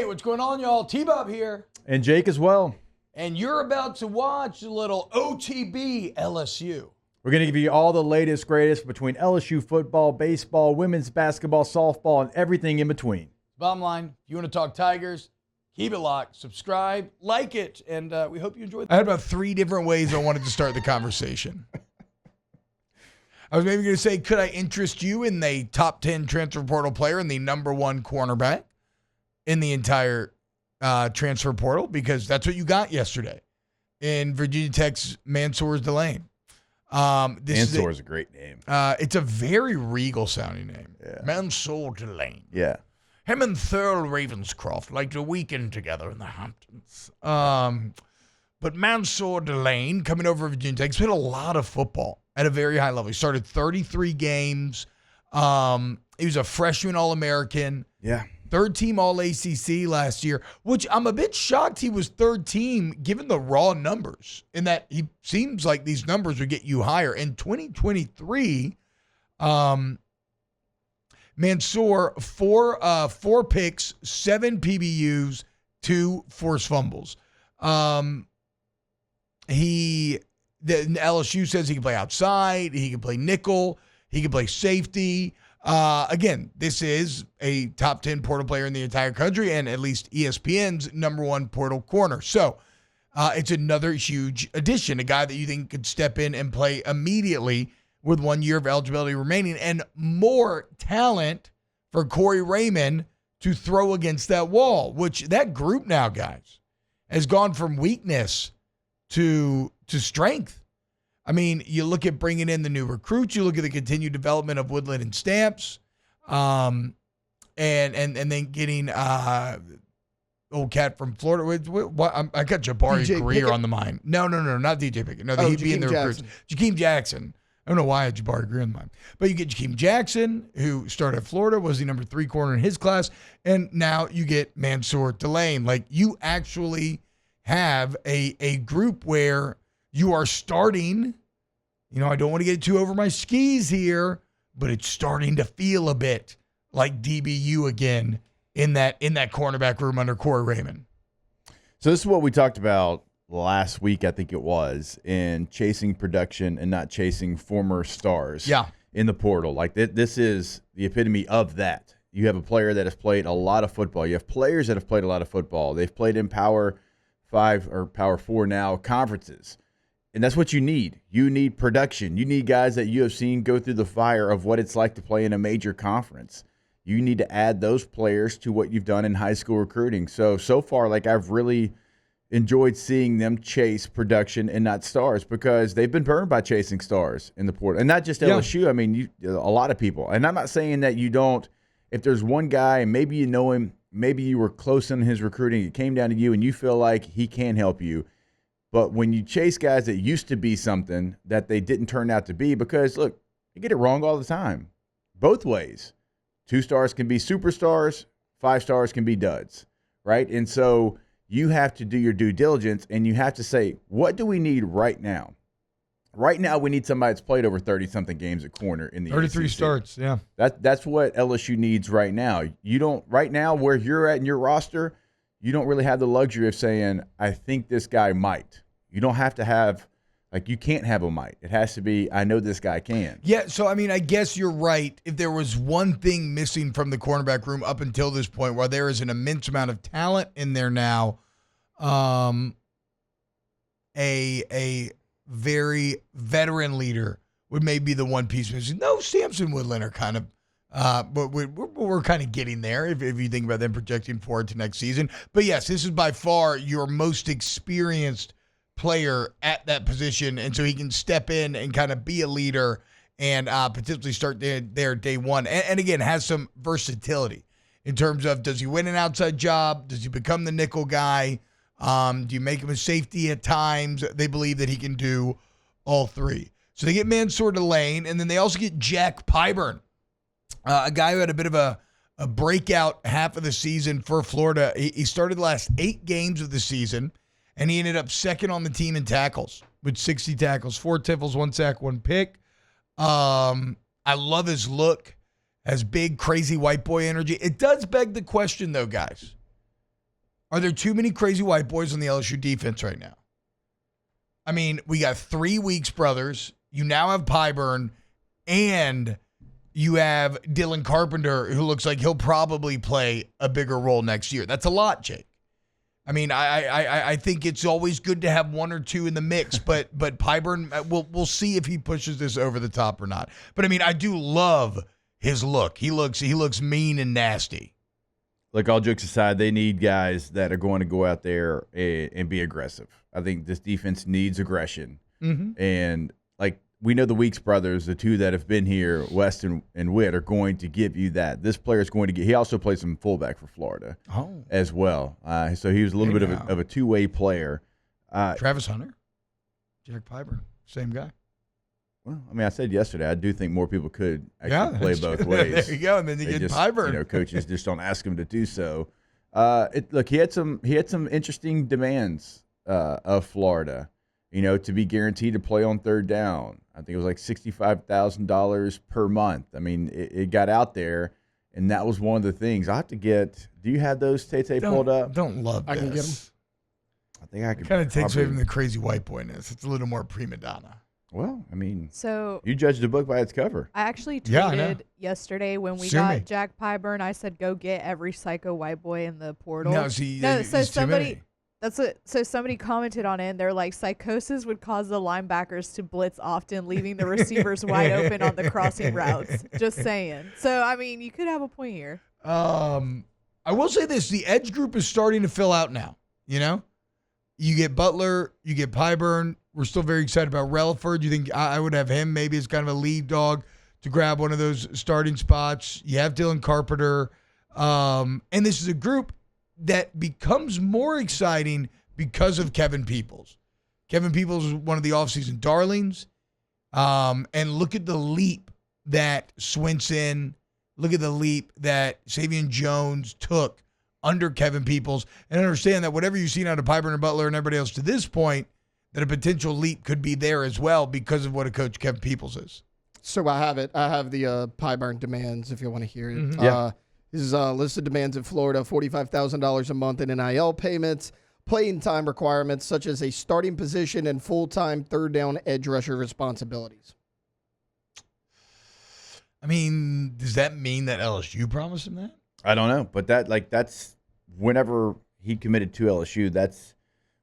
what's going on, y'all? T-Bob here. And Jake as well. And you're about to watch a little OTB LSU. We're going to give you all the latest, greatest between LSU football, baseball, women's basketball, softball, and everything in between. Bottom line, if you want to talk Tigers, keep it locked, subscribe, like it, and we hope you enjoy it. I had about 3 different ways I wanted to start the conversation. I was maybe going to say, could I interest you in the top 10 transfer portal player and the number 1 cornerback in the entire transfer portal? Because that's what you got yesterday in Virginia Tech's Mansoor's Delane. Mansoor is a great name. It's a very regal sounding name. Yeah. Mansoor Delane. Yeah. Him and Thurl Ravenscroft like to weekend together in the Hamptons. But Mansoor Delane, coming over to Virginia Tech, he's played a lot of football at a very high level. He started 33 games. He was a freshman All-American. Yeah. 3rd-team All-ACC last year, which I'm a bit shocked he was 3rd team given the raw numbers, in that he seems like these numbers would get you higher. In 2023, Mansoor, 4 picks, 7 PBUs, 2 forced fumbles. The LSU says he can play outside, he can play nickel, he can play safety. Again, this is a top 10 portal player in the entire country and at least ESPN's number 1 portal corner. So it's another huge addition, a guy that you think could step in and play immediately with 1 year of eligibility remaining, and more talent for Corey Raymond to throw against that wall, which that group now, guys, has gone from weakness to strength. I mean, you look at bringing in the new recruits, you look at the continued development of Woodland and Stamps, and then getting old cat from Florida. I got Jabari Greer on the mind. No, not DJ Pickett. No, he'd be in the recruits. Jakeem Jackson. I don't know why I had Jabari Greer in mind. But you get Jakeem Jackson, who started at Florida, was the number 3 corner in his class, and now you get Mansoor Delane. Like, you actually have a group where you are starting, I don't want to get too over my skis here, but it's starting to feel a bit like DBU again in that cornerback room under Corey Raymond. So this is what we talked about last week, I think it was, in chasing production and not chasing former stars in the portal. Like, this is the epitome of that. You have a player that has played a lot of football. You have players that have played a lot of football. They've played in Power 5 or Power 4 now conferences. And that's what you need. You need production. You need guys that you have seen go through the fire of what it's like to play in a major conference. You need to add those players to what you've done in high school recruiting. So far, like, I've really enjoyed seeing them chase production and not stars, because they've been burned by chasing stars in the portal. And not just LSU. I mean, a lot of people. And I'm not saying that you don't. If there's one guy and maybe you know him, maybe you were close in his recruiting, it came down to you and you feel like he can help you. But when you chase guys that used to be something that they didn't turn out to be, because, look, you get it wrong all the time. Both ways. 2 stars can be superstars. 5 stars can be duds, right? And so you have to do your due diligence, and you have to say, what do we need right now? Right now, we need somebody that's played over 30-something games at corner in the 33 ACC. starts, yeah. That's what LSU needs right now. You don't, right now, where you're at in your roster, you don't really have the luxury of saying, I think this guy might. You don't have to have, like, you can't have a might. It has to be, I know this guy can. Yeah, so, I mean, I guess you're right. If there was one thing missing from the cornerback room up until this point, while there is an immense amount of talent in there now, a very veteran leader would maybe be the one piece missing. No, Stamps and Woodland are kind of, but we're kind of getting there if you think about them projecting forward to next season. But yes, this is by far your most experienced player at that position, and so he can step in and kind of be a leader and potentially start there day one. And again, has some versatility in terms of, does he win an outside job? Does he become the nickel guy? Do you make him a safety at times? They believe that he can do all 3. So they get Mansoor Delane, and then they also get Jack Pyburn, a guy who had a bit of a breakout half of the season for Florida. He started the last 8 games of the season, and he ended up second on the team in tackles with 60 tackles, 4 tackles, 1 sack, 1 pick. I love his look, has big, crazy white boy energy. It does beg the question, though, guys. Are there too many crazy white boys on the LSU defense right now? I mean, we got 3 Weeks brothers. You now have Pyburn, and you have Dylan Carpenter, who looks like he'll probably play a bigger role next year. That's a lot, Jake. I mean, I think it's always good to have 1 or 2 in the mix, but Pyburn, we'll see if he pushes this over the top or not. But I mean, I do love his look. He looks mean and nasty. Look, all jokes aside, they need guys that are going to go out there and be aggressive. I think this defense needs aggression. Mm-hmm. And, like, we know the Weeks brothers, the 2 that have been here, West and Witt, are going to give you that. This player is going to get – he also played some fullback for Florida as well. So he was a little bit of a two-way player. Travis Hunter, Jack Pyburn, same guy. Well, I mean, I said yesterday, I do think more people could actually play both ways. There you go, and then you get Pyburn. Coaches just don't ask him to do so. Look, he had some interesting demands of Florida. To be guaranteed to play on third down. I think it was like $65,000 per month. I mean, it got out there, and that was one of the things. I have to get. Do you have those Tay pulled up? Don't love this. I can get them. I think I can. Kind of takes away from the crazy white boyness. It's a little more prima donna. Well, I mean, so you judge the book by its cover. I actually tweeted yesterday when we got Jack Pyburn. I said, "Go get every psycho white boy in the portal." So somebody. So somebody commented on it, and they're like, psychosis would cause the linebackers to blitz often, leaving the receivers wide open on the crossing routes. Just saying. So, I mean, you could have a point here. I will say this. The edge group is starting to fill out now. You get Butler, you get Pyburn. We're still very excited about Relaford. You think I would have him maybe as kind of a lead dog to grab one of those starting spots. You have Dylan Carpenter. And this is a group that becomes more exciting because of Kevin Peoples. Kevin Peoples is one of the offseason darlings. And look at the leap that Swinson, look at the leap that Savion Jones took under Kevin Peoples. And understand that whatever you've seen out of Pyburn and Butler and everybody else to this point, that a potential leap could be there as well because of what a coach Kevin Peoples is. So I have it. I have the Pyburn demands if you want to hear it. Mm-hmm. Yeah. His listed demands in Florida, $45,000 a month in NIL payments, playing time requirements such as a starting position and full-time third down edge rusher responsibilities. I mean, does that mean that LSU promised him that? I don't know, but that's whenever he committed to LSU, that's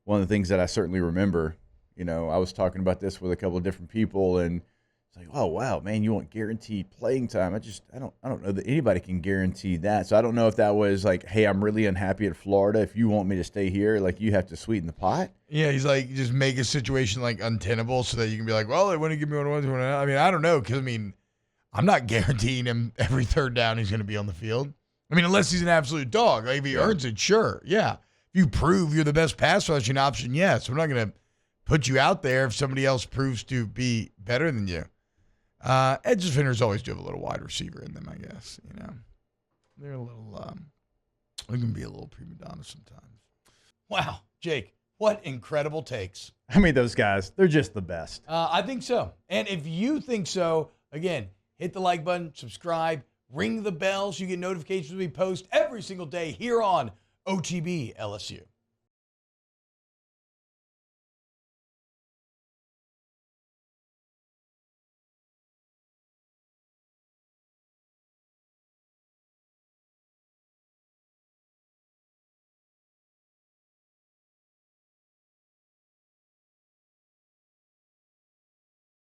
one of the things that I certainly remember. I was talking about this with a couple of different people, and it's like, oh wow, man, you want guaranteed playing time? I don't know that anybody can guarantee that. So I don't know if that was like, hey, I'm really unhappy at Florida. If you want me to stay here, like you have to sweeten the pot. Yeah, he's like, just make a situation like untenable so that you can be like, well, they want to give me what I want. I mean, I don't know, because I'm not guaranteeing him every third down he's going to be on the field. I mean, unless he's an absolute dog. Like if he earns it, sure, yeah. If you prove you're the best pass rushing option, yes. We're not going to put you out there if somebody else proves to be better than you. Edge defenders always do have a little wide receiver in them, I guess. They're a little, they can be a little prima donna sometimes. Wow, Jake, what incredible takes. I mean, those guys, they're just the best. I think so. And if you think so, again, hit the like button, subscribe, ring the bell so you get notifications when we post every single day here on OTB LSU.